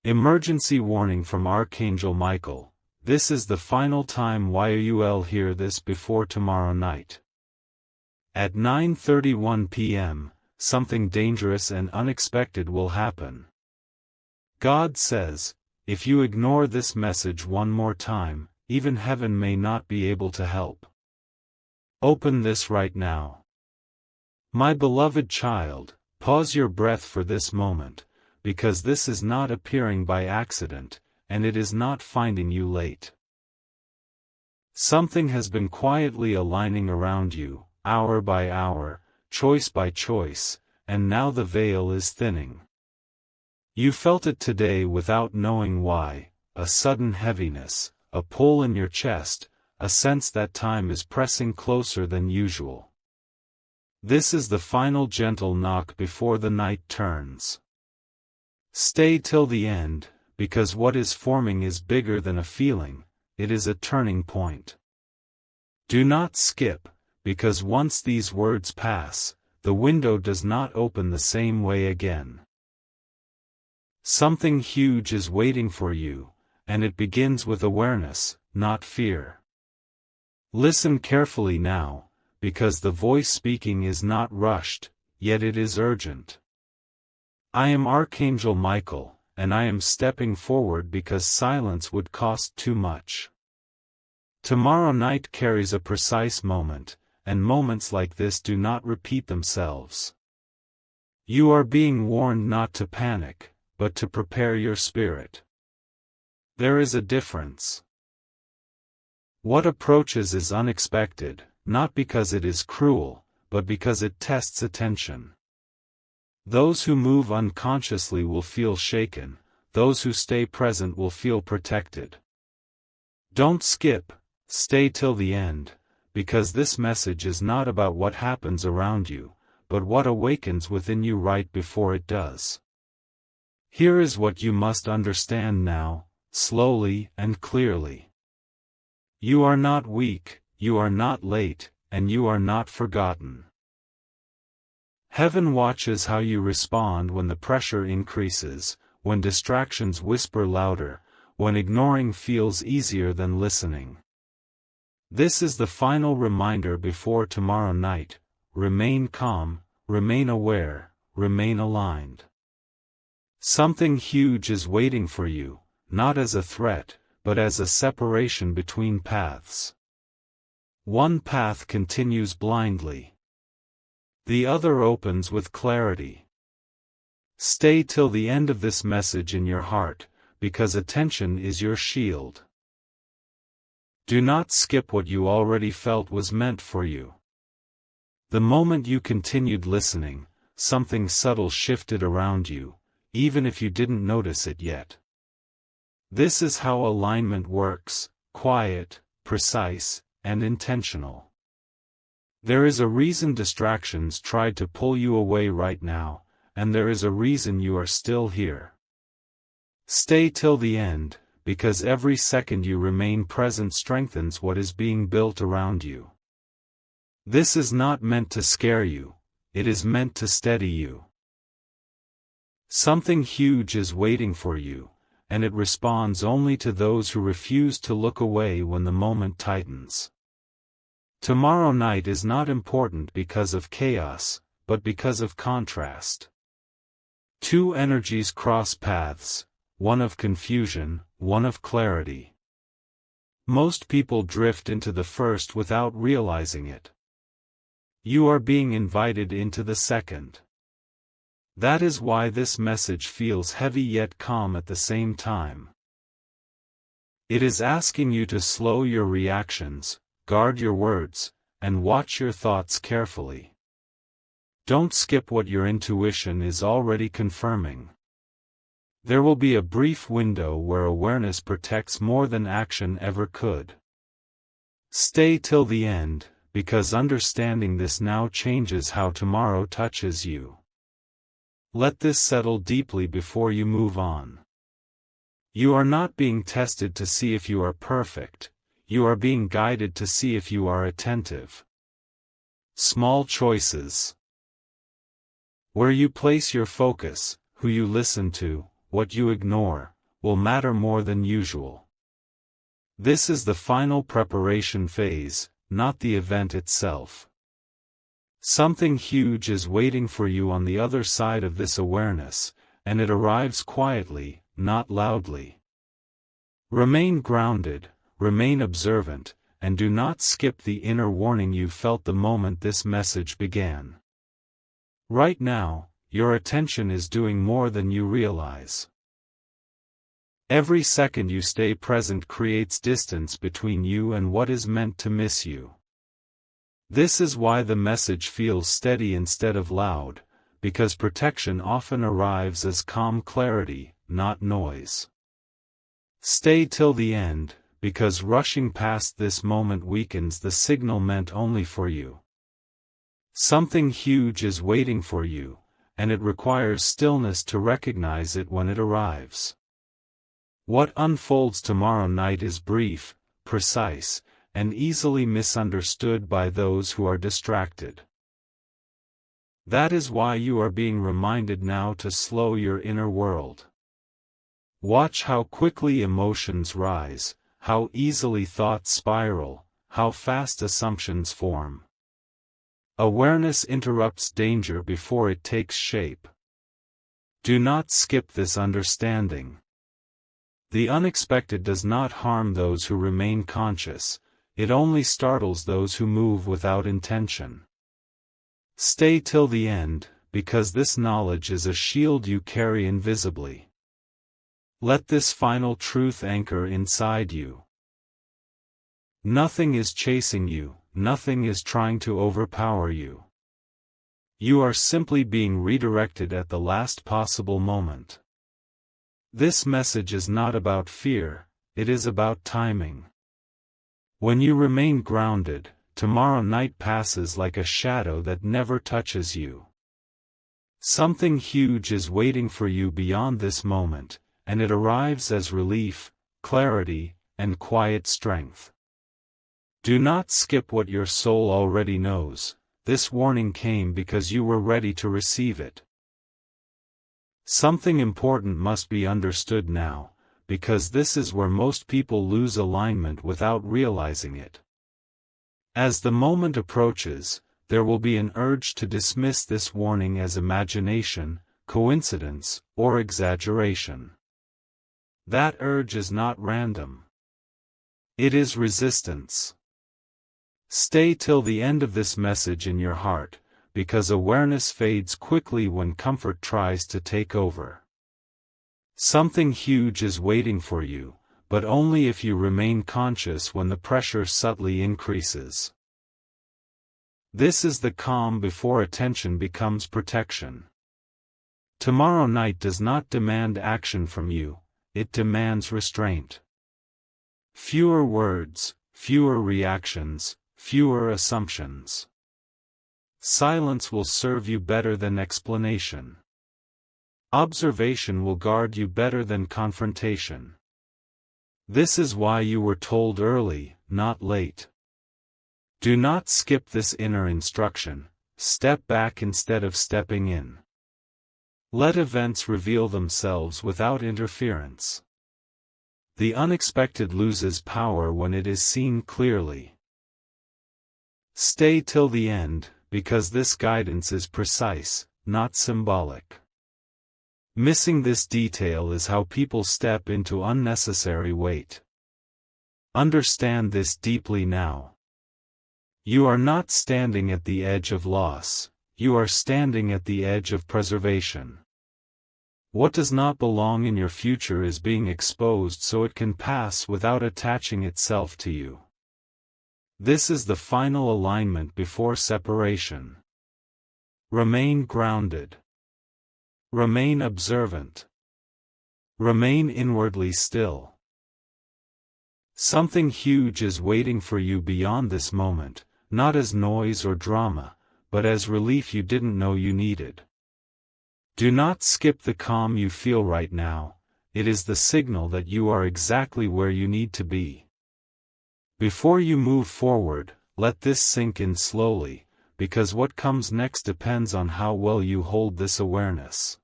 Emergency warning from Archangel Michael. This is the final time you'll hear this before tomorrow night. At 9:31 p.m., something dangerous and unexpected will happen. God says, if you ignore this message one more time, even heaven may not be able to help. Open this right now. My beloved child, pause your breath for this moment, because this is not appearing by accident, and it is not finding you late. Something has been quietly aligning around you, hour by hour, choice by choice, and now the veil is thinning. You felt it today without knowing why, a sudden heaviness, a pull in your chest, a sense that time is pressing closer than usual. This is the final gentle knock before the night turns. Stay till the end, because what is forming is bigger than a feeling, it is a turning point. Do not skip, because once these words pass, the window does not open the same way again. Something huge is waiting for you, and it begins with awareness, not fear. Listen carefully now, because the voice speaking is not rushed, yet it is urgent. I am Archangel Michael, and I am stepping forward because silence would cost too much. Tomorrow night carries a precise moment, and moments like this do not repeat themselves. You are being warned not to panic, but to prepare your spirit. There is a difference. What approaches is unexpected, not because it is cruel, but because it tests attention. Those who move unconsciously will feel shaken, those who stay present will feel protected. Don't skip, stay till the end, because this message is not about what happens around you, but what awakens within you right before it does. Here is what you must understand now, slowly and clearly. You are not weak, you are not late, and you are not forgotten. Heaven watches how you respond when the pressure increases, when distractions whisper louder, when ignoring feels easier than listening. This is the final reminder before tomorrow night. Remain calm, remain aware, remain aligned. Something huge is waiting for you, not as a threat, but as a separation between paths. One path continues blindly. The other opens with clarity. Stay till the end of this message in your heart, because attention is your shield. Do not skip what you already felt was meant for you. The moment you continued listening, something subtle shifted around you, even if you didn't notice it yet. This is how alignment works, quiet, precise, and intentional. There is a reason distractions tried to pull you away right now, and there is a reason you are still here. Stay till the end, because every second you remain present strengthens what is being built around you. This is not meant to scare you, it is meant to steady you. Something huge is waiting for you, and it responds only to those who refuse to look away when the moment tightens. Tomorrow night is not important because of chaos, but because of contrast. Two energies cross paths, one of confusion, one of clarity. Most people drift into the first without realizing it. You are being invited into the second. That is why this message feels heavy yet calm at the same time. It is asking you to slow your reactions, guard your words, and watch your thoughts carefully. Don't skip what your intuition is already confirming. There will be a brief window where awareness protects more than action ever could. Stay till the end, because understanding this now changes how tomorrow touches you. Let this settle deeply before you move on. You are not being tested to see if you are perfect, you are being guided to see if you are attentive. Small choices. Where you place your focus, who you listen to, what you ignore, will matter more than usual. This is the final preparation phase, not the event itself. Something huge is waiting for you on the other side of this awareness, and it arrives quietly, not loudly. Remain grounded, remain observant, and do not skip the inner warning you felt the moment this message began. Right now, your attention is doing more than you realize. Every second you stay present creates distance between you and what is meant to miss you. This is why the message feels steady instead of loud, because protection often arrives as calm clarity, not noise. Stay till the end, because rushing past this moment weakens the signal meant only for you. Something huge is waiting for you, and it requires stillness to recognize it when it arrives. What unfolds tomorrow night is brief, precise, and easily misunderstood by those who are distracted. That is why you are being reminded now to slow your inner world. Watch how quickly emotions rise, how easily thoughts spiral, how fast assumptions form. Awareness interrupts danger before it takes shape. Do not skip this understanding. The unexpected does not harm those who remain conscious, it only startles those who move without intention. Stay till the end, because this knowledge is a shield you carry invisibly. Let this final truth anchor inside you. Nothing is chasing you, nothing is trying to overpower you. You are simply being redirected at the last possible moment. This message is not about fear, it is about timing. When you remain grounded, tomorrow night passes like a shadow that never touches you. Something huge is waiting for you beyond this moment, and it arrives as relief, clarity, and quiet strength. Do not skip what your soul already knows. This warning came because you were ready to receive it. Something important must be understood now, because this is where most people lose alignment without realizing it. As the moment approaches, there will be an urge to dismiss this warning as imagination, coincidence, or exaggeration. That urge is not random. It is resistance. Stay till the end of this message in your heart, because awareness fades quickly when comfort tries to take over. Something huge is waiting for you, but only if you remain conscious when the pressure subtly increases. This is the calm before attention becomes protection. Tomorrow night does not demand action from you, it demands restraint. Fewer words, fewer reactions, fewer assumptions. Silence will serve you better than explanation. Observation will guard you better than confrontation. This is why you were told early, not late. Do not skip this inner instruction, step back instead of stepping in. Let events reveal themselves without interference. The unexpected loses power when it is seen clearly. Stay till the end, because this guidance is precise, not symbolic. Missing this detail is how people step into unnecessary weight. Understand this deeply now. You are not standing at the edge of loss, you are standing at the edge of preservation. What does not belong in your future is being exposed so it can pass without attaching itself to you. This is the final alignment before separation. Remain grounded. Remain observant. Remain inwardly still. Something huge is waiting for you beyond this moment, not as noise or drama, but as relief you didn't know you needed. Do not skip the calm you feel right now, it is the signal that you are exactly where you need to be. Before you move forward, let this sink in slowly, because what comes next depends on how well you hold this awareness.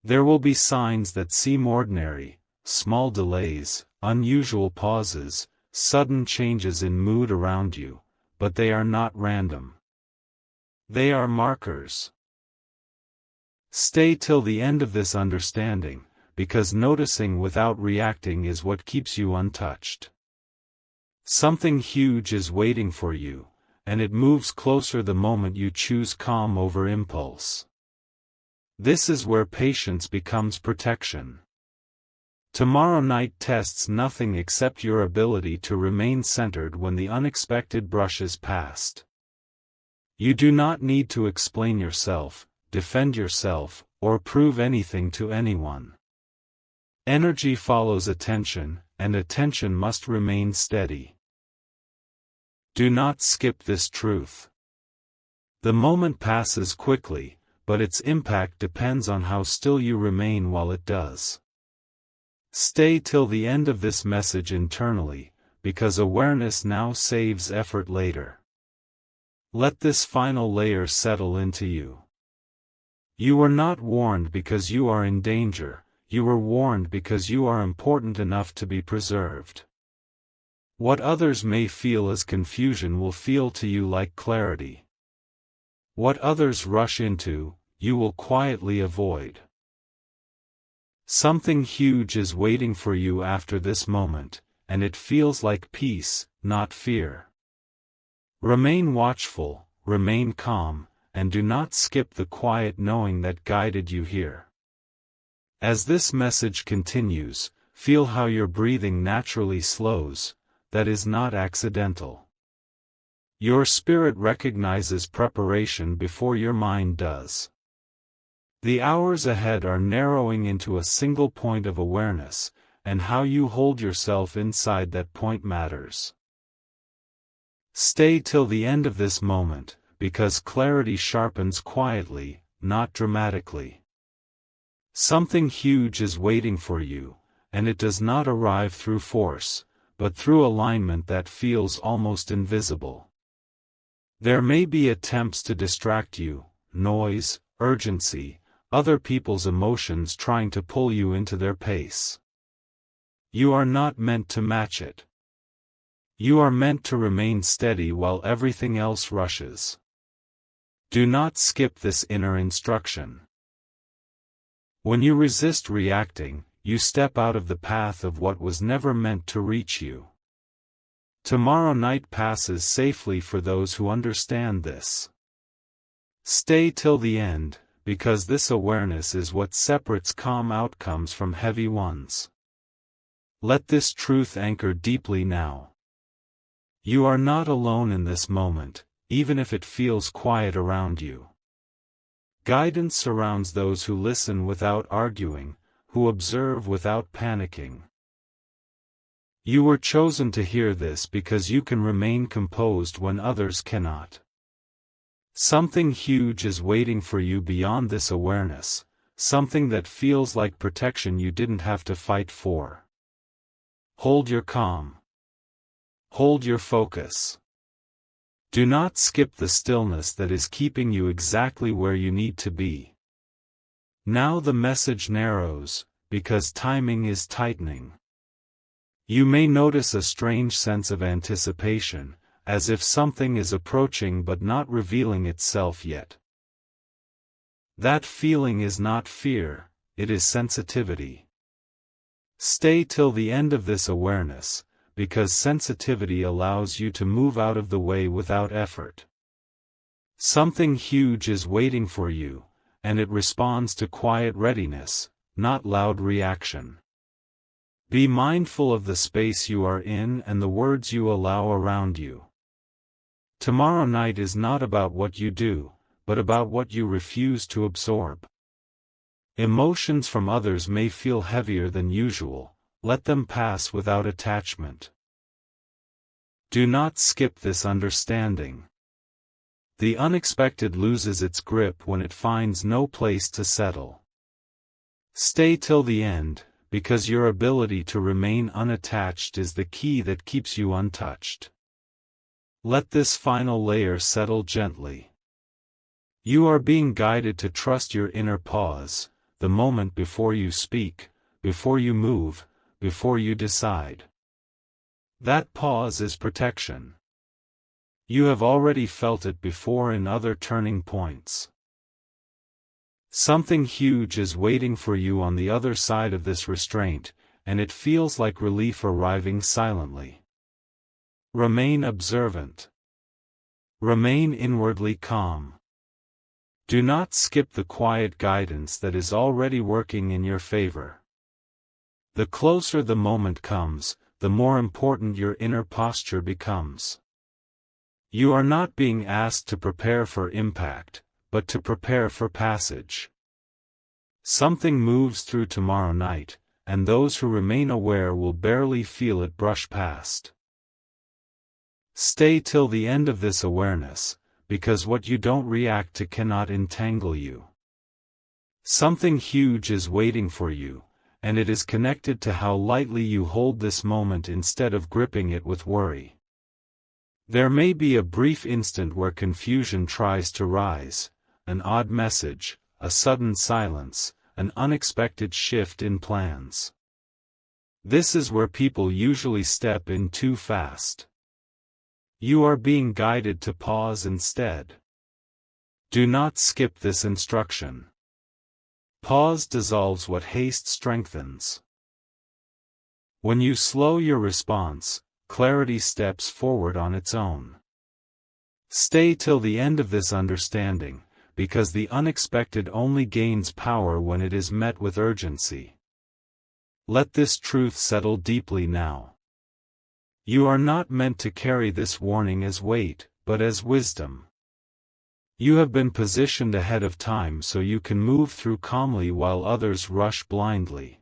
There will be signs that seem ordinary, small delays, unusual pauses, sudden changes in mood around you, but they are not random. They are markers. Stay till the end of this understanding, because noticing without reacting is what keeps you untouched. Something huge is waiting for you, and it moves closer the moment you choose calm over impulse. This is where patience becomes protection. Tomorrow night tests nothing except your ability to remain centered when the unexpected brushes past. You do not need to explain yourself, defend yourself, or prove anything to anyone. Energy follows attention, and attention must remain steady. Do not skip this truth. The moment passes quickly, but its impact depends on how still you remain while it does. Stay till the end of this message internally, because awareness now saves effort later. Let this final layer settle into you. You were not warned because you are in danger, you were warned because you are important enough to be preserved. What others may feel as confusion will feel to you like clarity. What others rush into, you will quietly avoid. Something huge is waiting for you after this moment, and it feels like peace, not fear. Remain watchful, remain calm, and do not skip the quiet knowing that guided you here. As this message continues, feel how your breathing naturally slows. That is not accidental. Your spirit recognizes preparation before your mind does. The hours ahead are narrowing into a single point of awareness, and how you hold yourself inside that point matters. Stay till the end of this moment, because clarity sharpens quietly, not dramatically. Something huge is waiting for you, and it does not arrive through force, but through alignment that feels almost invisible. There may be attempts to distract you, noise, urgency, other people's emotions trying to pull you into their pace. You are not meant to match it. You are meant to remain steady while everything else rushes. Do not skip this inner instruction. When you resist reacting, you step out of the path of what was never meant to reach you. Tomorrow night passes safely for those who understand this. Stay till the end, because this awareness is what separates calm outcomes from heavy ones. Let this truth anchor deeply now. You are not alone in this moment, even if it feels quiet around you. Guidance surrounds those who listen without arguing, who observe without panicking. You were chosen to hear this because you can remain composed when others cannot. Something huge is waiting for you beyond this awareness, something that feels like protection you didn't have to fight for. Hold your calm. Hold your focus. Do not skip the stillness that is keeping you exactly where you need to be. Now the message narrows, because timing is tightening. You may notice a strange sense of anticipation, as if something is approaching but not revealing itself yet. That feeling is not fear, it is sensitivity. Stay till the end of this awareness, because sensitivity allows you to move out of the way without effort. Something huge is waiting for you, and it responds to quiet readiness, not loud reaction. Be mindful of the space you are in and the words you allow around you. Tomorrow night is not about what you do, but about what you refuse to absorb. Emotions from others may feel heavier than usual, let them pass without attachment. Do not skip this understanding. The unexpected loses its grip when it finds no place to settle. Stay till the end, because your ability to remain unattached is the key that keeps you untouched. Let this final layer settle gently. You are being guided to trust your inner pause, the moment before you speak, before you move, before you decide. That pause is protection. You have already felt it before in other turning points. Something huge is waiting for you on the other side of this restraint, and it feels like relief arriving silently. Remain observant. Remain inwardly calm. Do not skip the quiet guidance that is already working in your favor. The closer the moment comes, the more important your inner posture becomes. You are not being asked to prepare for impact, but to prepare for passage. Something moves through tomorrow night, and those who remain aware will barely feel it brush past. Stay till the end of this awareness, because what you don't react to cannot entangle you. Something huge is waiting for you, and it is connected to how lightly you hold this moment instead of gripping it with worry. There may be a brief instant where confusion tries to rise, an odd message, a sudden silence, an unexpected shift in plans. This is where people usually step in too fast. You are being guided to pause instead. Do not skip this instruction. Pause dissolves what haste strengthens. When you slow your response, clarity steps forward on its own. Stay till the end of this understanding, because the unexpected only gains power when it is met with urgency. Let this truth settle deeply now. You are not meant to carry this warning as weight, but as wisdom. You have been positioned ahead of time so you can move through calmly while others rush blindly.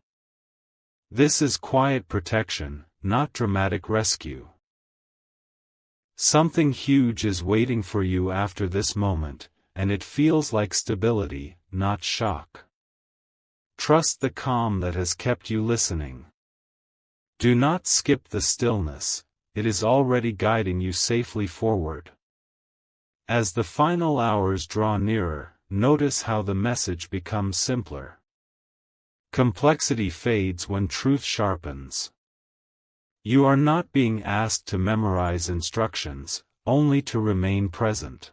This is quiet protection, not dramatic rescue. Something huge is waiting for you after this moment, and it feels like stability, not shock. Trust the calm that has kept you listening. Do not skip the stillness, it is already guiding you safely forward. As the final hours draw nearer, notice how the message becomes simpler. Complexity fades when truth sharpens. You are not being asked to memorize instructions, only to remain present.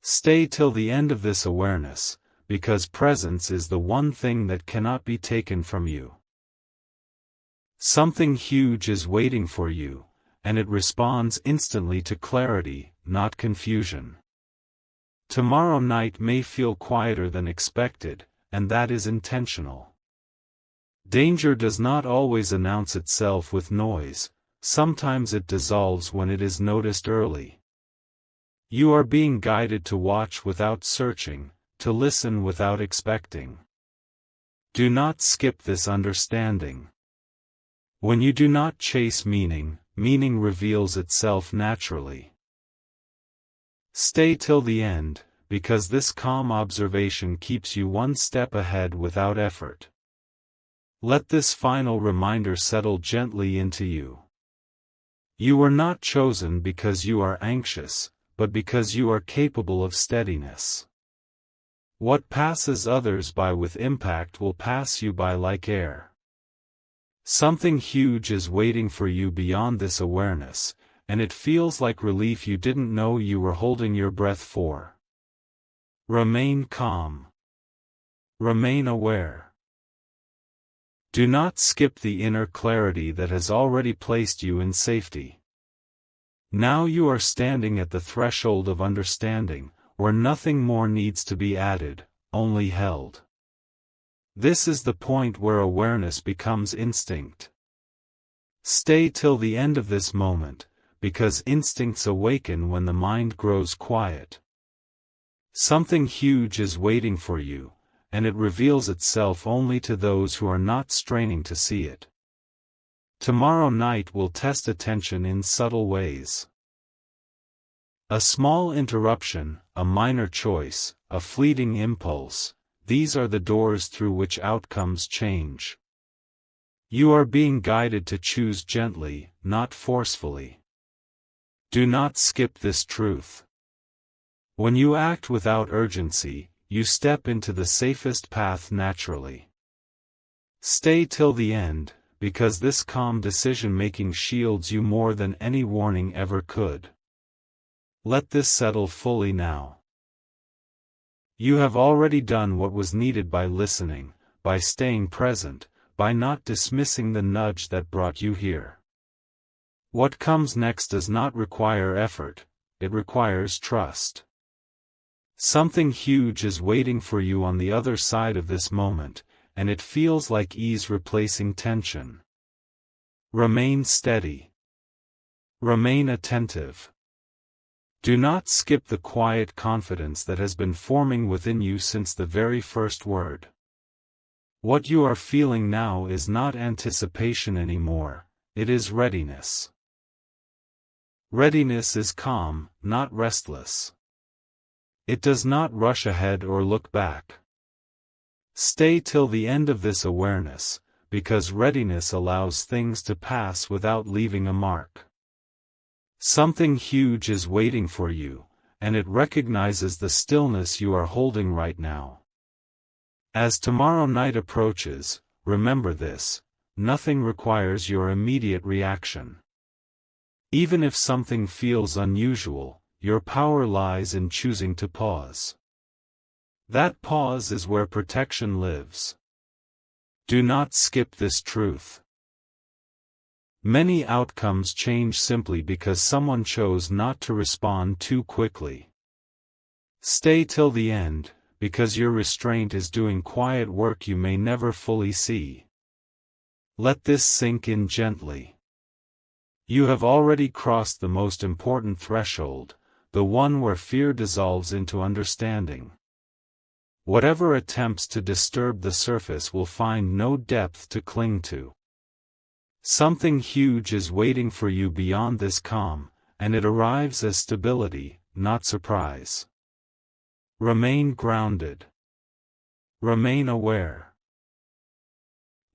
Stay till the end of this awareness, because presence is the one thing that cannot be taken from you. Something huge is waiting for you, and it responds instantly to clarity, not confusion. Tomorrow night may feel quieter than expected, and that is intentional. Danger does not always announce itself with noise, sometimes it dissolves when it is noticed early. You are being guided to watch without searching, to listen without expecting. Do not skip this understanding. When you do not chase meaning, meaning reveals itself naturally. Stay till the end, because this calm observation keeps you one step ahead without effort. Let this final reminder settle gently into you. You were not chosen because you are anxious, but because you are capable of steadiness. What passes others by with impact will pass you by like air. Something huge is waiting for you beyond this awareness, and it feels like relief you didn't know you were holding your breath for. Remain calm. Remain aware. Do not skip the inner clarity that has already placed you in safety. Now you are standing at the threshold of understanding, where nothing more needs to be added, only held. This is the point where awareness becomes instinct. Stay till the end of this moment, because instincts awaken when the mind grows quiet. Something huge is waiting for you, and it reveals itself only to those who are not straining to see it. Tomorrow night will test attention in subtle ways. A small interruption, a minor choice, a fleeting impulse, these are the doors through which outcomes change. You are being guided to choose gently, not forcefully. Do not skip this truth. When you act without urgency, you step into the safest path naturally. Stay till the end, because this calm decision-making shields you more than any warning ever could. Let this settle fully now. You have already done what was needed by listening, by staying present, by not dismissing the nudge that brought you here. What comes next does not require effort, it requires trust. Something huge is waiting for you on the other side of this moment, and it feels like ease replacing tension. Remain steady. Remain attentive. Do not skip the quiet confidence that has been forming within you since the very first word. What you are feeling now is not anticipation anymore, it is readiness. Readiness is calm, not restless. It does not rush ahead or look back. Stay till the end of this awareness, because readiness allows things to pass without leaving a mark. Something huge is waiting for you, and it recognizes the stillness you are holding right now. As tomorrow night approaches, remember this: nothing requires your immediate reaction. Even if something feels unusual, your power lies in choosing to pause. That pause is where protection lives. Do not skip this truth. Many outcomes change simply because someone chose not to respond too quickly. Stay till the end, because your restraint is doing quiet work you may never fully see. Let this sink in gently. You have already crossed the most important threshold, the one where fear dissolves into understanding. Whatever attempts to disturb the surface will find no depth to cling to. Something huge is waiting for you beyond this calm, and it arrives as stability, not surprise. Remain grounded. Remain aware.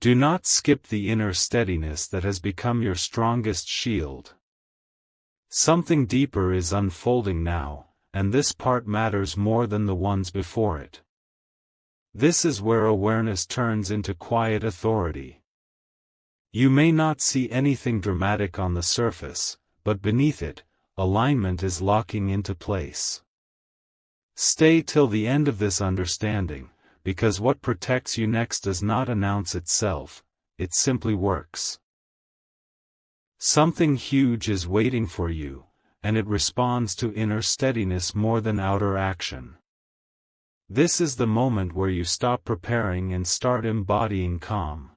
Do not skip the inner steadiness that has become your strongest shield. Something deeper is unfolding now, and this part matters more than the ones before it. This is where awareness turns into quiet authority. You may not see anything dramatic on the surface, but beneath it, alignment is locking into place. Stay till the end of this understanding, because what protects you next does not announce itself, it simply works. Something huge is waiting for you, and it responds to inner steadiness more than outer action. This is the moment where you stop preparing and start embodying calm.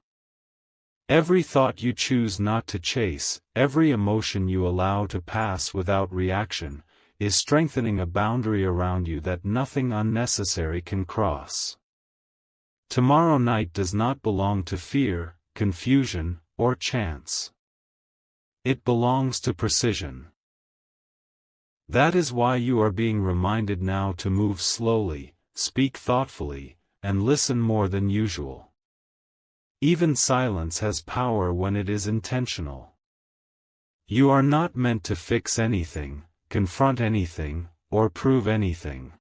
Every thought you choose not to chase, every emotion you allow to pass without reaction, is strengthening a boundary around you that nothing unnecessary can cross. Tomorrow night does not belong to fear, confusion, or chance. It belongs to precision. That is why you are being reminded now to move slowly, speak thoughtfully, and listen more than usual. Even silence has power when it is intentional. You are not meant to fix anything, confront anything, or prove anything.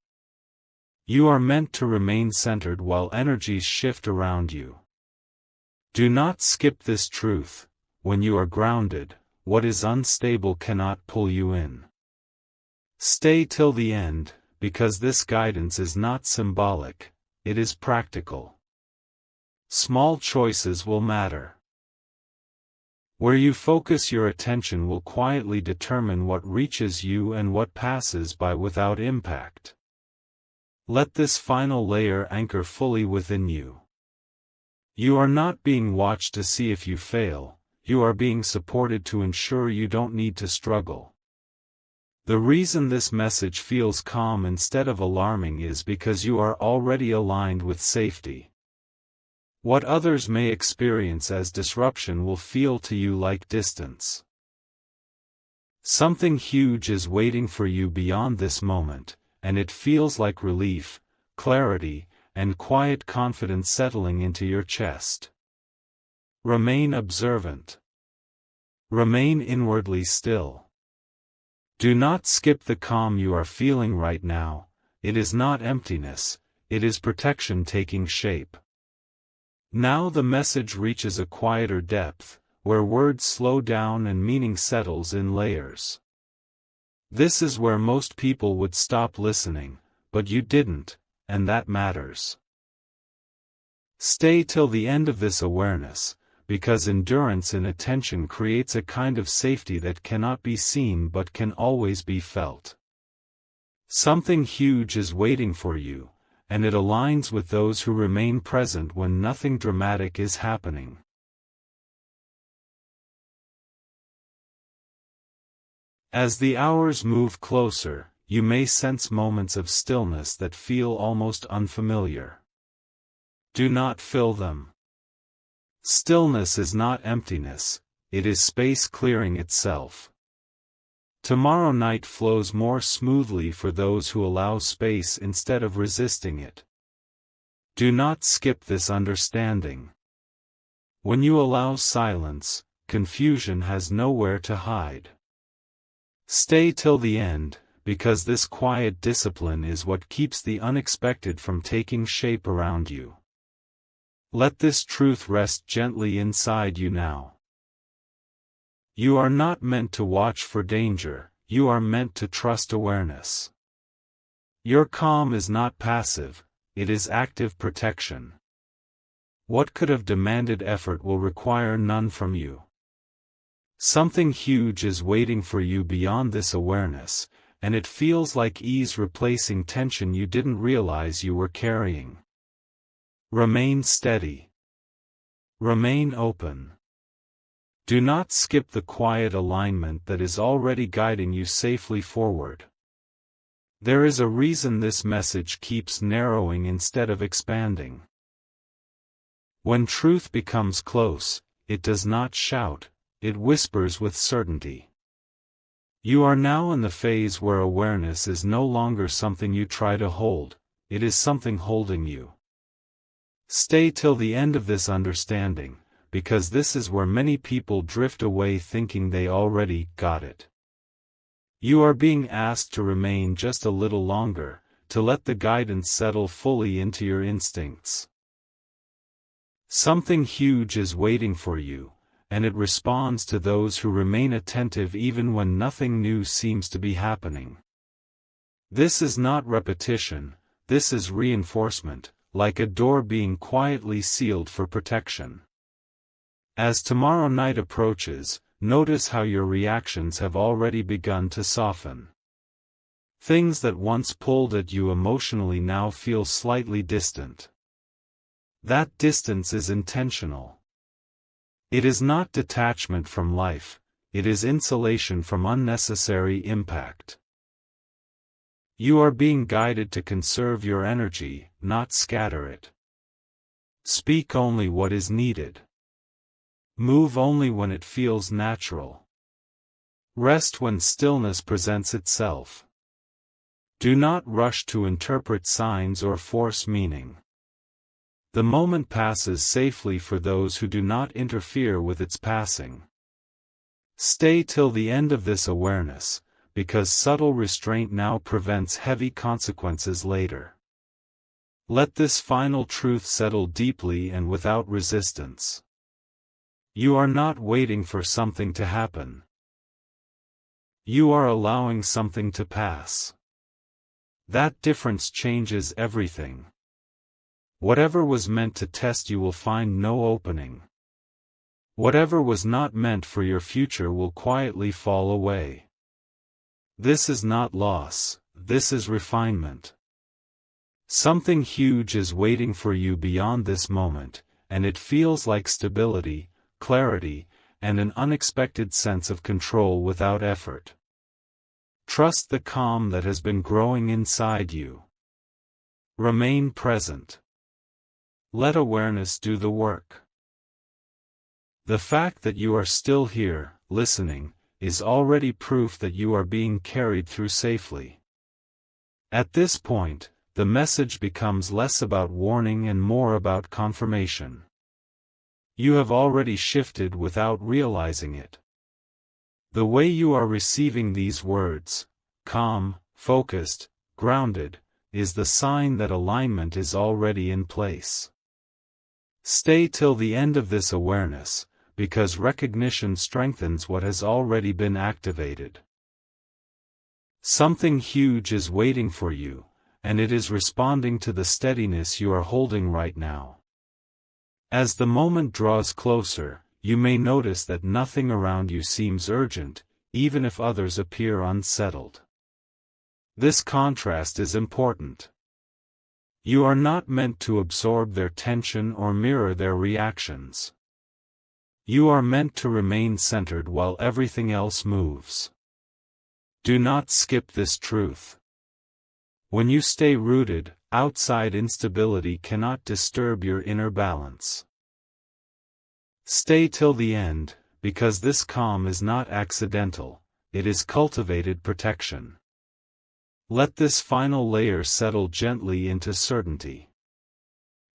You are meant to remain centered while energies shift around you. Do not skip this truth: when you are grounded, what is unstable cannot pull you in. Stay till the end, because this guidance is not symbolic, it is practical. Small choices will matter. Where you focus your attention will quietly determine what reaches you and what passes by without impact. Let this final layer anchor fully within you. You are not being watched to see if you fail, you are being supported to ensure you don't need to struggle. The reason this message feels calm instead of alarming is because you are already aligned with safety. What others may experience as disruption will feel to you like distance. Something huge is waiting for you beyond this moment, and it feels like relief, clarity, and quiet confidence settling into your chest. Remain observant. Remain inwardly still. Do not skip the calm you are feeling right now. It is not emptiness, it is protection taking shape. Now the message reaches a quieter depth, where words slow down and meaning settles in layers. This is where most people would stop listening, but you didn't, and that matters. Stay till the end of this awareness, because endurance in attention creates a kind of safety that cannot be seen but can always be felt. Something huge is waiting for you, and it aligns with those who remain present when nothing dramatic is happening. As the hours move closer, you may sense moments of stillness that feel almost unfamiliar. Do not fill them. Stillness is not emptiness, it is space clearing itself. Tomorrow night flows more smoothly for those who allow space instead of resisting it. Do not skip this understanding. When you allow silence, confusion has nowhere to hide. Stay till the end, because this quiet discipline is what keeps the unexpected from taking shape around you. Let this truth rest gently inside you now. You are not meant to watch for danger, you are meant to trust awareness. Your calm is not passive, it is active protection. What could have demanded effort will require none from you. Something huge is waiting for you beyond this awareness, and it feels like ease replacing tension you didn't realize you were carrying. Remain steady. Remain open. Do not skip the quiet alignment that is already guiding you safely forward. There is a reason this message keeps narrowing instead of expanding. When truth becomes close, it does not shout, it whispers with certainty. You are now in the phase where awareness is no longer something you try to hold, it is something holding you. Stay till the end of this understanding, because this is where many people drift away thinking they already got it. You are being asked to remain just a little longer, to let the guidance settle fully into your instincts. Something huge is waiting for you, and it responds to those who remain attentive even when nothing new seems to be happening. This is not repetition, this is reinforcement, like a door being quietly sealed for protection. As tomorrow night approaches, notice how your reactions have already begun to soften. Things that once pulled at you emotionally now feel slightly distant. That distance is intentional. It is not detachment from life, it is insulation from unnecessary impact. You are being guided to conserve your energy, not scatter it. Speak only what is needed. Move only when it feels natural. Rest when stillness presents itself. Do not rush to interpret signs or force meaning. The moment passes safely for those who do not interfere with its passing. Stay till the end of this awareness, because subtle restraint now prevents heavy consequences later. Let this final truth settle deeply and without resistance. You are not waiting for something to happen. You are allowing something to pass. That difference changes everything. Whatever was meant to test you will find no opening. Whatever was not meant for your future will quietly fall away. This is not loss, this is refinement. Something huge is waiting for you beyond this moment, and it feels like stability, clarity, and an unexpected sense of control without effort. Trust the calm that has been growing inside you. Remain present. Let awareness do the work. The fact that you are still here, listening, is already proof that you are being carried through safely. At this point, the message becomes less about warning and more about confirmation. You have already shifted without realizing it. The way you are receiving these words, calm, focused, grounded, is the sign that alignment is already in place. Stay till the end of this awareness, because recognition strengthens what has already been activated. Something huge is waiting for you, and it is responding to the steadiness you are holding right now. As the moment draws closer, you may notice that nothing around you seems urgent, even if others appear unsettled. This contrast is important. You are not meant to absorb their tension or mirror their reactions. You are meant to remain centered while everything else moves. Do not skip this truth. When you stay rooted, outside instability cannot disturb your inner balance. Stay till the end, because this calm is not accidental, it is cultivated protection. Let this final layer settle gently into certainty.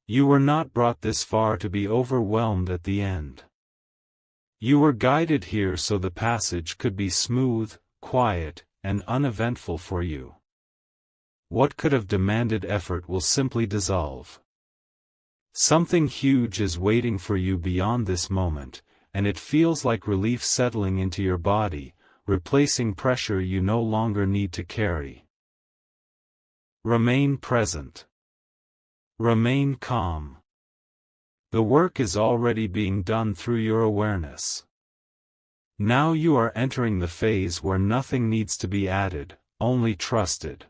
You were not brought this far to be overwhelmed at the end. You were guided here so the passage could be smooth, quiet, and uneventful for you. What could have demanded effort will simply dissolve. Something huge is waiting for you beyond this moment, and it feels like relief settling into your body, replacing pressure you no longer need to carry. Remain present. Remain calm. The work is already being done through your awareness. Now you are entering the phase where nothing needs to be added, only trusted.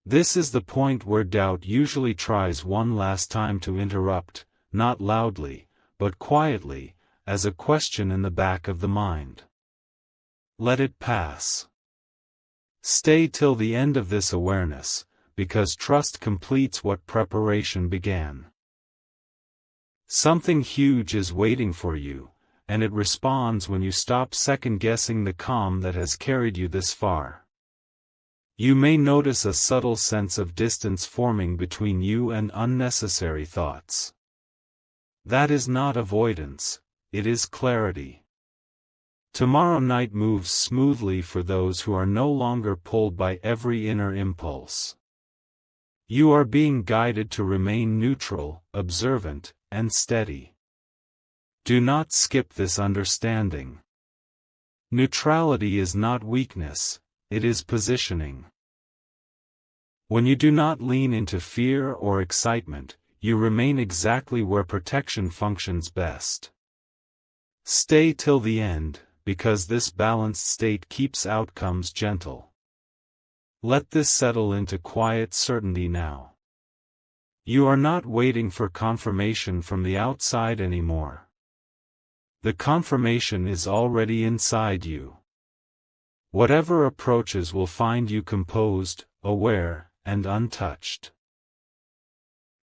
This is the point where doubt usually tries one last time to interrupt, not loudly, but quietly, as a question in the back of the mind. Let it pass. Stay till the end of this awareness, because trust completes what preparation began. Something huge is waiting for you, and it responds when you stop second-guessing the calm that has carried you this far. You may notice a subtle sense of distance forming between you and unnecessary thoughts. That is not avoidance, it is clarity. Tomorrow night moves smoothly for those who are no longer pulled by every inner impulse. You are being guided to remain neutral, observant, and steady. Do not skip this understanding. Neutrality is not weakness, it is positioning. When you do not lean into fear or excitement, you remain exactly where protection functions best. Stay till the end, because this balanced state keeps outcomes gentle. Let this settle into quiet certainty now. You are not waiting for confirmation from the outside anymore. The confirmation is already inside you. Whatever approaches will find you composed, aware, and untouched.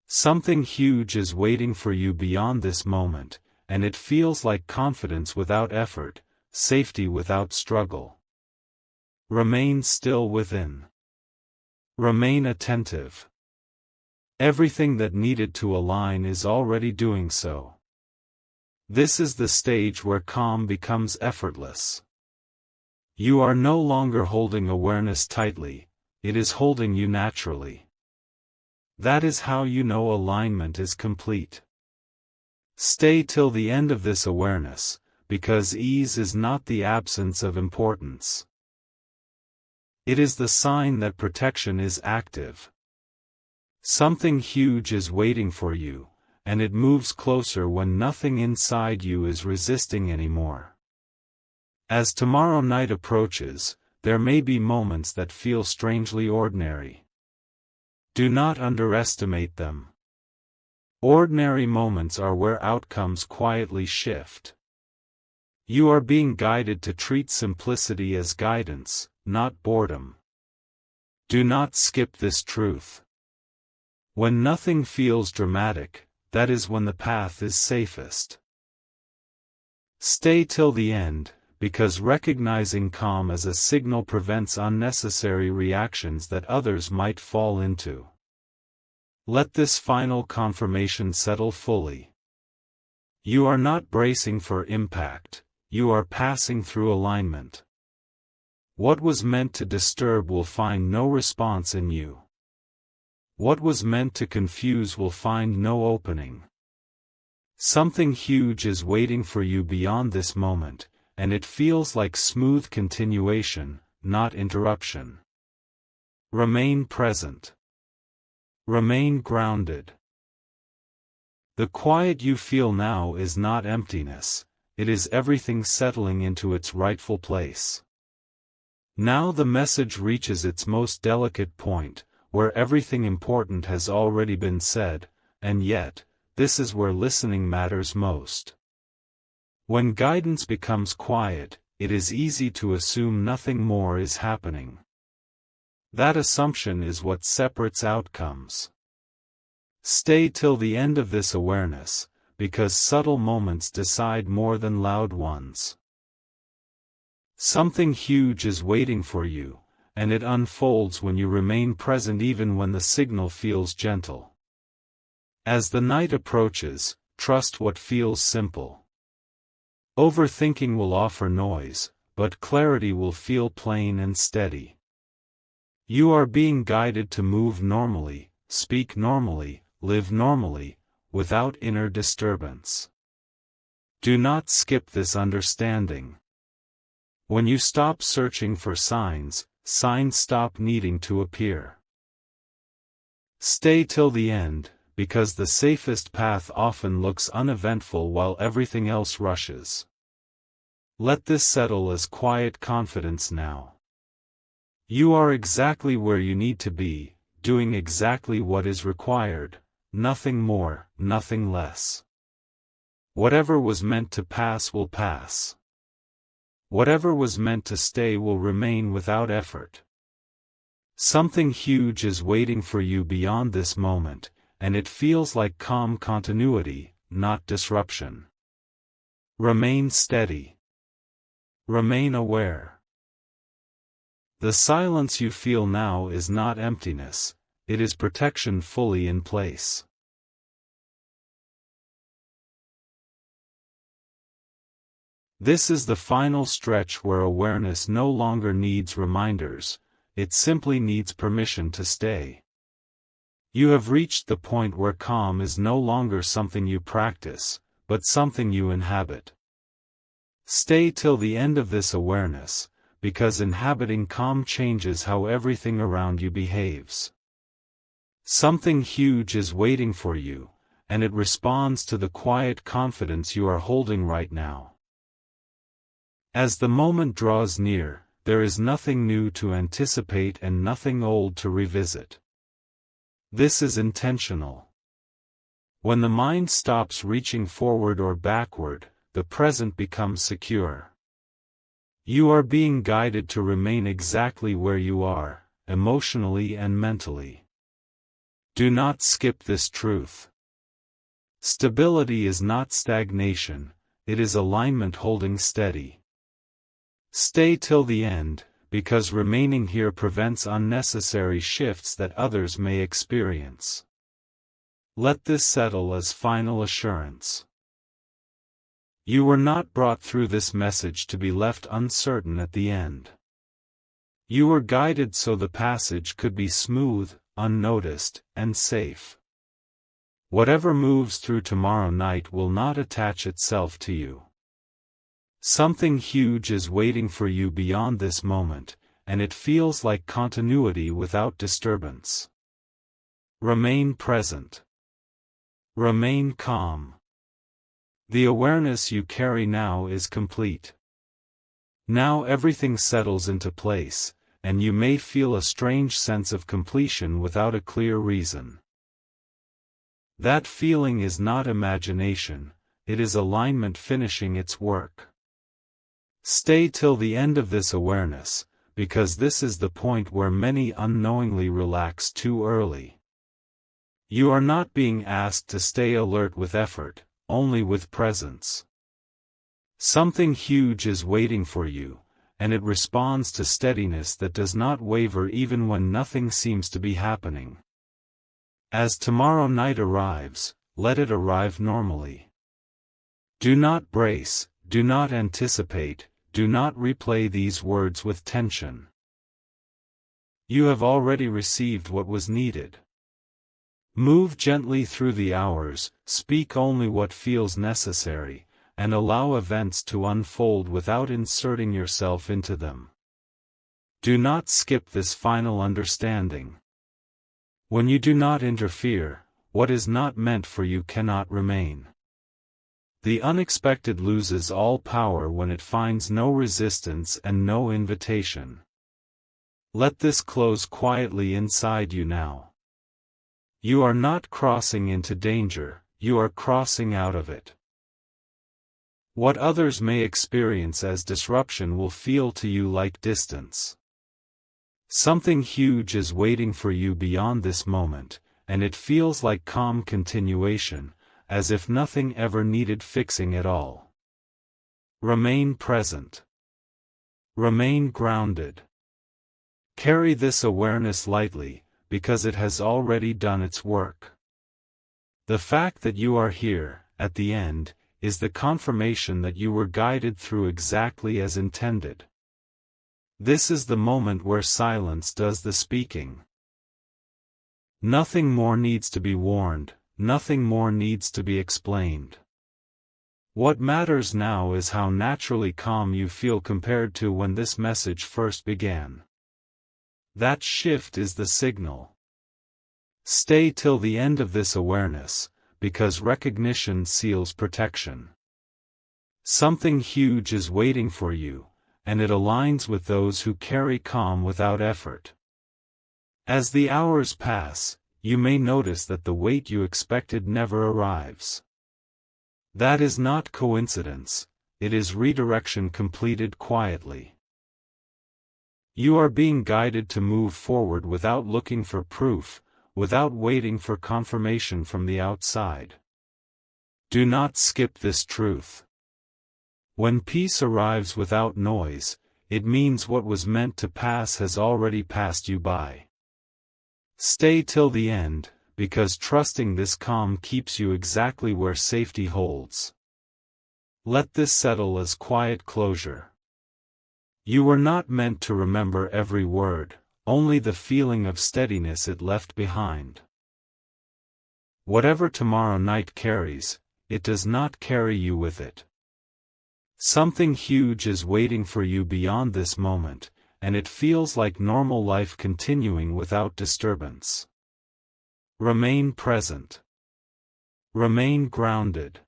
Something huge is waiting for you beyond this moment, and it feels like confidence without effort, safety without struggle. Remain still within. Remain attentive. Everything that needed to align is already doing so. This is the stage where calm becomes effortless. You are no longer holding awareness tightly, it is holding you naturally. That is how you know alignment is complete. Stay till the end of this awareness, because ease is not the absence of importance. It is the sign that protection is active. Something huge is waiting for you, and it moves closer when nothing inside you is resisting anymore. As tomorrow night approaches, there may be moments that feel strangely ordinary. Do not underestimate them. Ordinary moments are where outcomes quietly shift. You are being guided to treat simplicity as guidance, not boredom. Do not skip this truth. When nothing feels dramatic, that is when the path is safest. Stay till the end, because recognizing calm as a signal prevents unnecessary reactions that others might fall into. Let this final confirmation settle fully. You are not bracing for impact, you are passing through alignment. What was meant to disturb will find no response in you. What was meant to confuse will find no opening. Something huge is waiting for you beyond this moment, and it feels like smooth continuation, not interruption. Remain present. Remain grounded. The quiet you feel now is not emptiness, it is everything settling into its rightful place. Now the message reaches its most delicate point, where everything important has already been said, and yet, this is where listening matters most. When guidance becomes quiet, it is easy to assume nothing more is happening. That assumption is what separates outcomes. Stay till the end of this awareness, because subtle moments decide more than loud ones. Something huge is waiting for you, and it unfolds when you remain present even when the signal feels gentle. As the night approaches, trust what feels simple. Overthinking will offer noise, but clarity will feel plain and steady. You are being guided to move normally, speak normally, live normally, without inner disturbance. Do not skip this understanding. When you stop searching for signs, signs stop needing to appear. Stay till the end, because the safest path often looks uneventful while everything else rushes. Let this settle as quiet confidence now. You are exactly where you need to be, doing exactly what is required, nothing more, nothing less. Whatever was meant to pass will pass. Whatever was meant to stay will remain without effort. Something huge is waiting for you beyond this moment, and it feels like calm continuity, not disruption. Remain steady. Remain aware. The silence you feel now is not emptiness, it is protection fully in place. This is the final stretch where awareness no longer needs reminders, it simply needs permission to stay. You have reached the point where calm is no longer something you practice, but something you inhabit. Stay till the end of this awareness, because inhabiting calm changes how everything around you behaves. Something huge is waiting for you, and it responds to the quiet confidence you are holding right now. As the moment draws near, there is nothing new to anticipate and nothing old to revisit. This is intentional. When the mind stops reaching forward or backward, the present becomes secure. You are being guided to remain exactly where you are, emotionally and mentally. Do not skip this truth. Stability is not stagnation, it is alignment holding steady. Stay till the end, because remaining here prevents unnecessary shifts that others may experience. Let this settle as final assurance. You were not brought through this message to be left uncertain at the end. You were guided so the passage could be smooth, unnoticed, and safe. Whatever moves through tomorrow night will not attach itself to you. Something huge is waiting for you beyond this moment, and it feels like continuity without disturbance. Remain present. Remain calm. The awareness you carry now is complete. Now everything settles into place, and you may feel a strange sense of completion without a clear reason. That feeling is not imagination, it is alignment finishing its work. Stay till the end of this awareness, because this is the point where many unknowingly relax too early. You are not being asked to stay alert with effort, only with presence. Something huge is waiting for you, and it responds to steadiness that does not waver even when nothing seems to be happening. As tomorrow night arrives, let it arrive normally. Do not brace, do not anticipate, do not replay these words with tension. You have already received what was needed. Move gently through the hours, speak only what feels necessary, and allow events to unfold without inserting yourself into them. Do not skip this final understanding. When you do not interfere, what is not meant for you cannot remain. The unexpected loses all power when it finds no resistance and no invitation. Let this close quietly inside you now. You are not crossing into danger, you are crossing out of it. What others may experience as disruption will feel to you like distance. Something huge is waiting for you beyond this moment, and it feels like calm continuation, as if nothing ever needed fixing at all. Remain present. Remain grounded. Carry this awareness lightly, because it has already done its work. The fact that you are here, at the end, is the confirmation that you were guided through exactly as intended. This is the moment where silence does the speaking. Nothing more needs to be warned, nothing more needs to be explained. What matters now is how naturally calm you feel compared to when this message first began. That shift is the signal. Stay till the end of this awareness, because recognition seals protection. Something huge is waiting for you, and it aligns with those who carry calm without effort. As the hours pass, you may notice that the weight you expected never arrives. That is not coincidence, it is redirection completed quietly. You are being guided to move forward without looking for proof, without waiting for confirmation from the outside. Do not skip this truth. When peace arrives without noise, it means what was meant to pass has already passed you by. Stay till the end, because trusting this calm keeps you exactly where safety holds. Let this settle as quiet closure. You were not meant to remember every word, only the feeling of steadiness it left behind. Whatever tomorrow night carries, it does not carry you with it. Something huge is waiting for you beyond this moment, and it feels like normal life continuing without disturbance. Remain present. Remain grounded.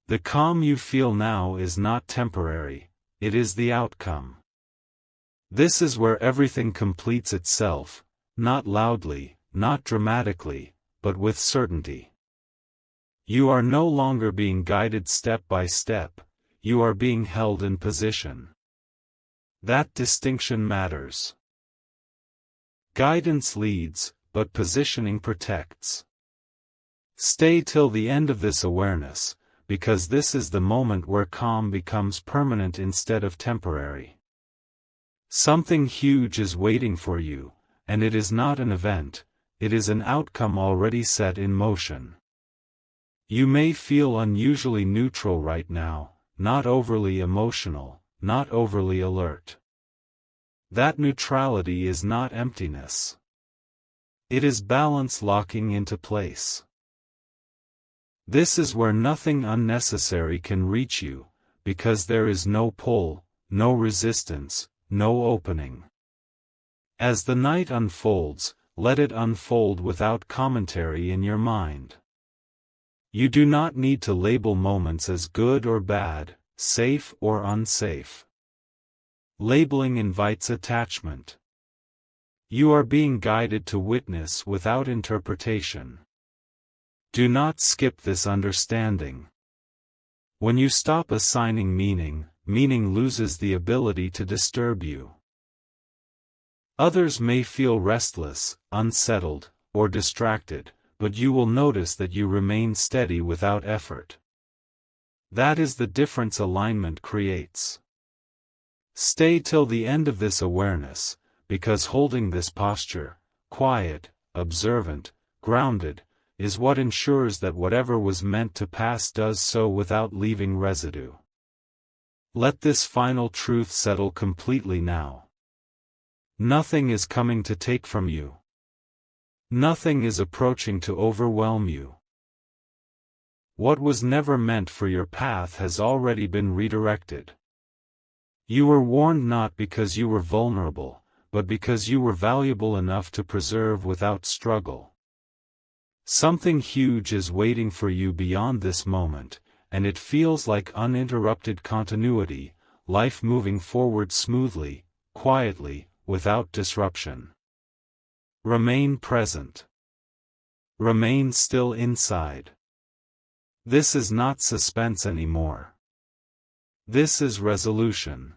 The calm you feel now is not temporary, it is the outcome. This is where everything completes itself, not loudly, not dramatically, but with certainty. You are no longer being guided step by step, you are being held in position. That distinction matters. Guidance leads, but positioning protects. Stay till the end of this awareness, because this is the moment where calm becomes permanent instead of temporary. Something huge is waiting for you, and it is not an event, it is an outcome already set in motion. You may feel unusually neutral right now, not overly emotional, not overly alert. That neutrality is not emptiness. It is balance locking into place. This is where nothing unnecessary can reach you, because there is no pull, no resistance, no opening. As the night unfolds, let it unfold without commentary in your mind. You do not need to label moments as good or bad, safe or unsafe. Labeling invites attachment. You are being guided to witness without interpretation. Do not skip this understanding. When you stop assigning meaning, meaning loses the ability to disturb you. Others may feel restless, unsettled, or distracted, but you will notice that you remain steady without effort. That is the difference alignment creates. Stay till the end of this awareness, because holding this posture, quiet, observant, grounded, is what ensures that whatever was meant to pass does so without leaving residue. Let this final truth settle completely now. Nothing is coming to take from you. Nothing is approaching to overwhelm you. What was never meant for your path has already been redirected. You were warned not because you were vulnerable, but because you were valuable enough to preserve without struggle. Something huge is waiting for you beyond this moment, and it feels like uninterrupted continuity, life moving forward smoothly, quietly, without disruption. Remain present. Remain still inside. This is not suspense anymore. This is resolution.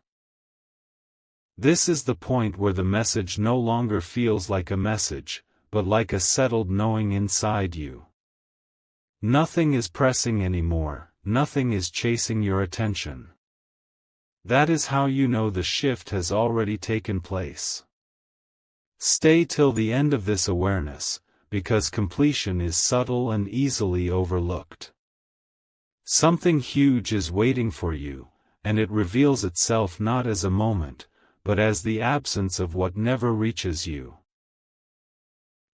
This is the point where the message no longer feels like a message, but like a settled knowing inside you. Nothing is pressing anymore, nothing is chasing your attention. That is how you know the shift has already taken place. Stay till the end of this awareness, because completion is subtle and easily overlooked. Something huge is waiting for you, and it reveals itself not as a moment, but as the absence of what never reaches you.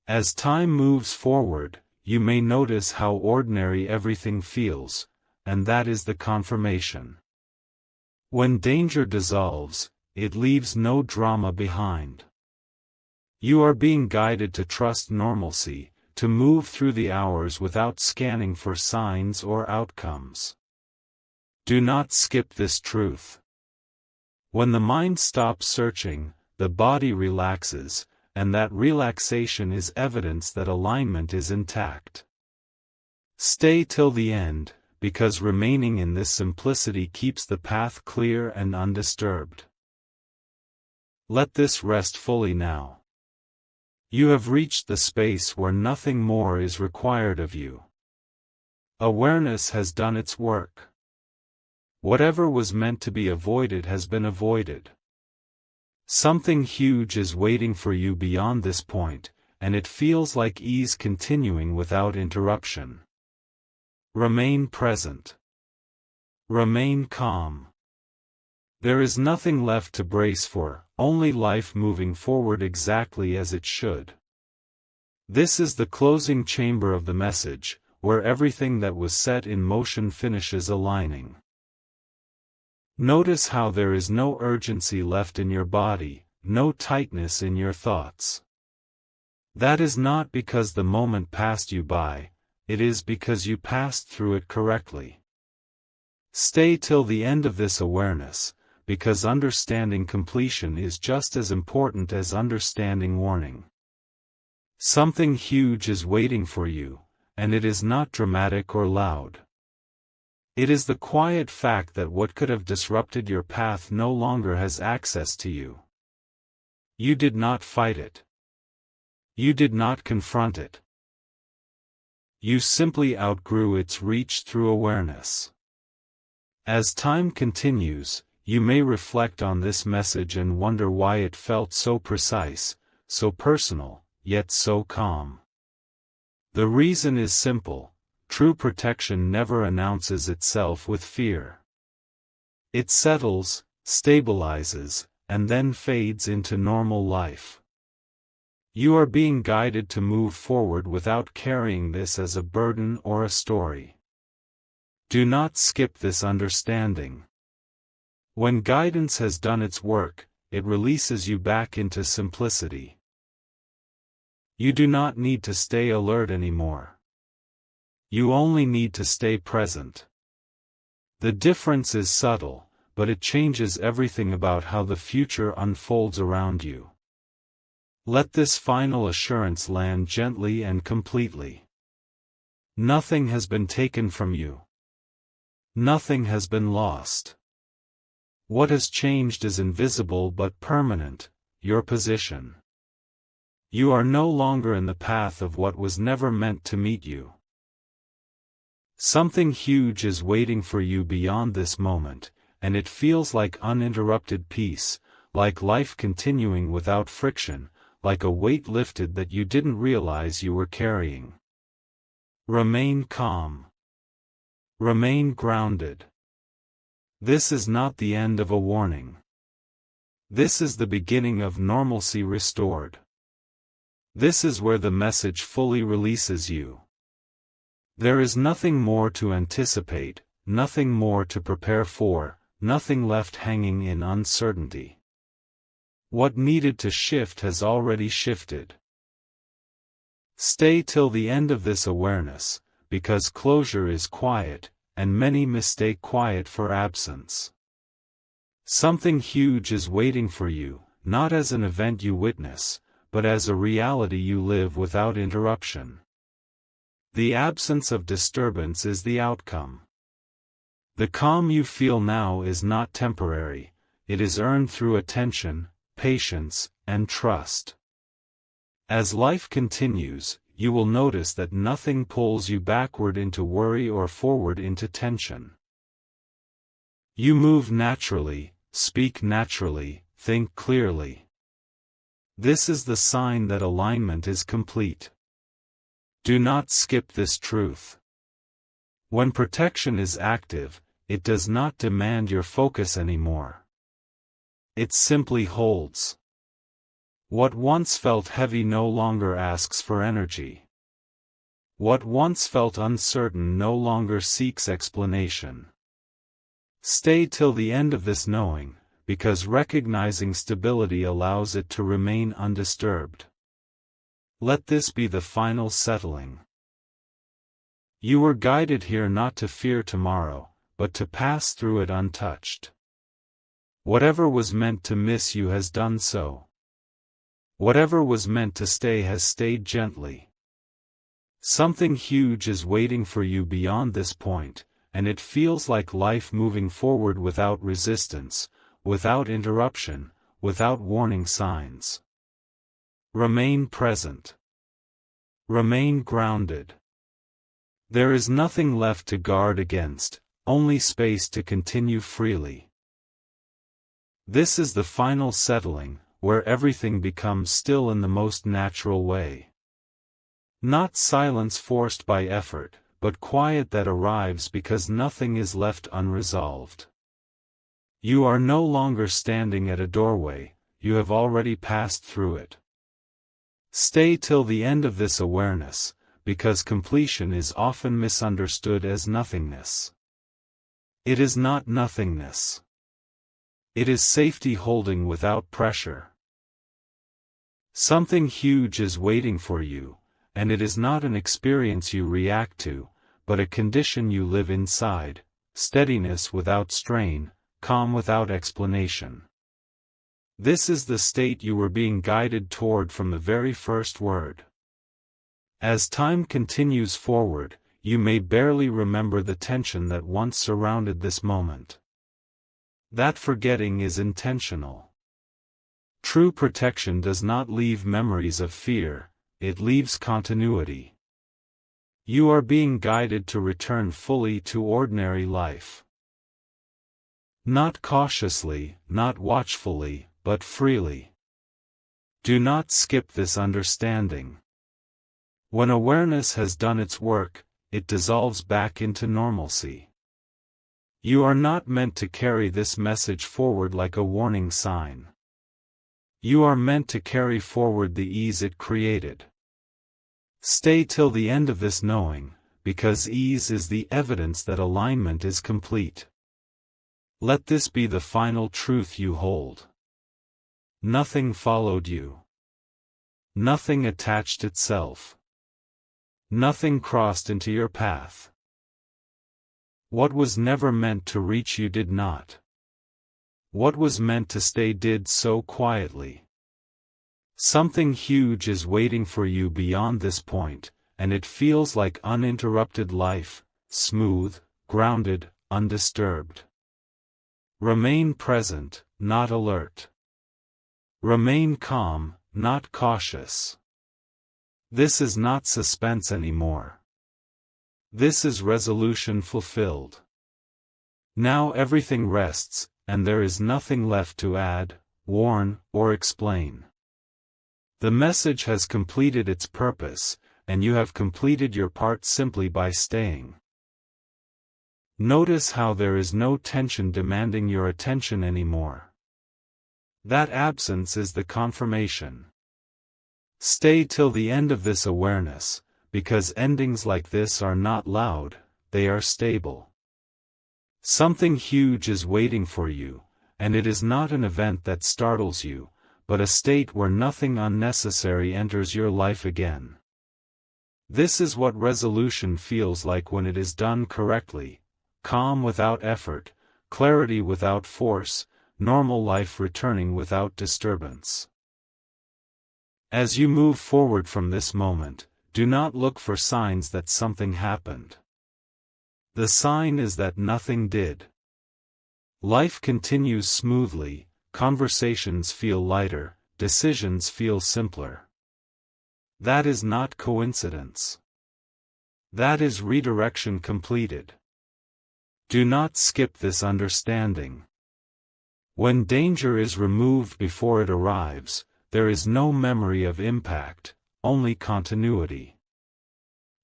As time moves forward, you may notice how ordinary everything feels, and that is the confirmation. When danger dissolves, it leaves no drama behind. You are being guided to trust normalcy, to move through the hours without scanning for signs or outcomes. Do not skip this truth. When the mind stops searching, the body relaxes, and that relaxation is evidence that alignment is intact. Stay till the end, because remaining in this simplicity keeps the path clear and undisturbed. Let this rest fully now. You have reached the space where nothing more is required of you. Awareness has done its work. Whatever was meant to be avoided has been avoided. Something huge is waiting for you beyond this point, and it feels like ease continuing without interruption. Remain present. Remain calm. There is nothing left to brace for, only life moving forward exactly as it should. This is the closing chamber of the message, where everything that was set in motion finishes aligning. Notice how there is no urgency left in your body, no tightness in your thoughts. That is not because the moment passed you by, it is because you passed through it correctly. Stay till the end of this awareness, because understanding completion is just as important as understanding warning. Something huge is waiting for you, and it is not dramatic or loud. It is the quiet fact that what could have disrupted your path no longer has access to you. You did not fight it. You did not confront it. You simply outgrew its reach through awareness. As time continues, you may reflect on this message and wonder why it felt so precise, so personal, yet so calm. The reason is simple: true protection never announces itself with fear. It settles, stabilizes, and then fades into normal life. You are being guided to move forward without carrying this as a burden or a story. Do not skip this understanding. When guidance has done its work, it releases you back into simplicity. You do not need to stay alert anymore. You only need to stay present. The difference is subtle, but it changes everything about how the future unfolds around you. Let this final assurance land gently and completely. Nothing has been taken from you. Nothing has been lost. What has changed is invisible but permanent: your position. You are no longer in the path of what was never meant to meet you. Something huge is waiting for you beyond this moment, and it feels like uninterrupted peace, like life continuing without friction, like a weight lifted that you didn't realize you were carrying. Remain calm. Remain grounded. This is not the end of a warning. This is the beginning of normalcy restored. This is where the message fully releases you. There is nothing more to anticipate, nothing more to prepare for, nothing left hanging in uncertainty. What needed to shift has already shifted. Stay till the end of this awareness, because closure is quiet, and many mistake quiet for absence. Something huge is waiting for you, not as an event you witness, but as a reality you live without interruption. The absence of disturbance is the outcome. The calm you feel now is not temporary, it is earned through attention, patience, and trust. As life continues, you will notice that nothing pulls you backward into worry or forward into tension. You move naturally, speak naturally, think clearly. This is the sign that alignment is complete. Do not skip this truth. When protection is active, it does not demand your focus anymore. It simply holds. What once felt heavy no longer asks for energy. What once felt uncertain no longer seeks explanation. Stay till the end of this knowing, because recognizing stability allows it to remain undisturbed. Let this be the final settling. You were guided here not to fear tomorrow, but to pass through it untouched. Whatever was meant to miss you has done so. Whatever was meant to stay has stayed gently. Something huge is waiting for you beyond this point, and it feels like life moving forward without resistance, without interruption, without warning signs. Remain present. Remain grounded. There is nothing left to guard against, only space to continue freely. This is the final settling, where everything becomes still in the most natural way. Not silence forced by effort, but quiet that arrives because nothing is left unresolved. You are no longer standing at a doorway, you have already passed through it. Stay till the end of this awareness, because completion is often misunderstood as nothingness. It is not nothingness. It is safety holding without pressure. Something huge is waiting for you, and it is not an experience you react to, but a condition you live inside, steadiness without strain, calm without explanation. This is the state you were being guided toward from the very first word. As time continues forward, you may barely remember the tension that once surrounded this moment. That forgetting is intentional. True protection does not leave memories of fear, it leaves continuity. You are being guided to return fully to ordinary life. Not cautiously, not watchfully, but freely. Do not skip this understanding. When awareness has done its work, it dissolves back into normalcy. You are not meant to carry this message forward like a warning sign. You are meant to carry forward the ease it created. Stay till the end of this knowing, because ease is the evidence that alignment is complete. Let this be the final truth you hold. Nothing followed you. Nothing attached itself. Nothing crossed into your path. What was never meant to reach you did not. What was meant to stay did so quietly. Something huge is waiting for you beyond this point, and it feels like uninterrupted life, smooth, grounded, undisturbed. Remain present, not alert. Remain calm, not cautious. This is not suspense anymore. This is resolution fulfilled. Now everything rests, and there is nothing left to add, warn, or explain. The message has completed its purpose, and you have completed your part simply by staying. Notice how there is no tension demanding your attention anymore. That absence is the confirmation. Stay till the end of this awareness, because endings like this are not loud, they are stable. Something huge is waiting for you, and it is not an event that startles you, but a state where nothing unnecessary enters your life again. This is what resolution feels like when it is done correctly: calm without effort, clarity without force, normal life returning without disturbance. As you move forward from this moment, do not look for signs that something happened. The sign is that nothing did. Life continues smoothly, conversations feel lighter, decisions feel simpler. That is not coincidence. That is redirection completed. Do not skip this understanding. When danger is removed before it arrives, there is no memory of impact, only continuity.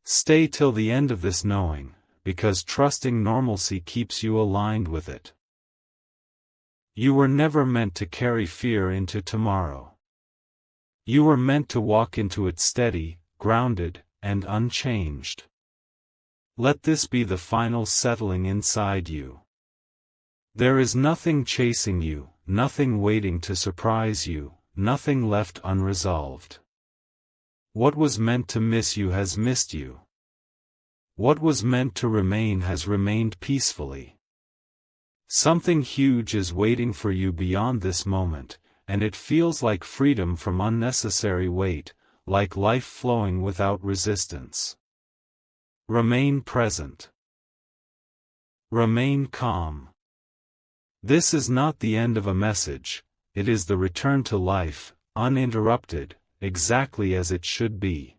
Stay till the end of this knowing, because trusting normalcy keeps you aligned with it. You were never meant to carry fear into tomorrow. You were meant to walk into it steady, grounded, and unchanged. Let this be the final settling inside you. There is nothing chasing you, nothing waiting to surprise you, nothing left unresolved. What was meant to miss you has missed you. What was meant to remain has remained peacefully. Something huge is waiting for you beyond this moment, and it feels like freedom from unnecessary weight, like life flowing without resistance. Remain present. Remain calm. This is not the end of a message, it is the return to life, uninterrupted, exactly as it should be.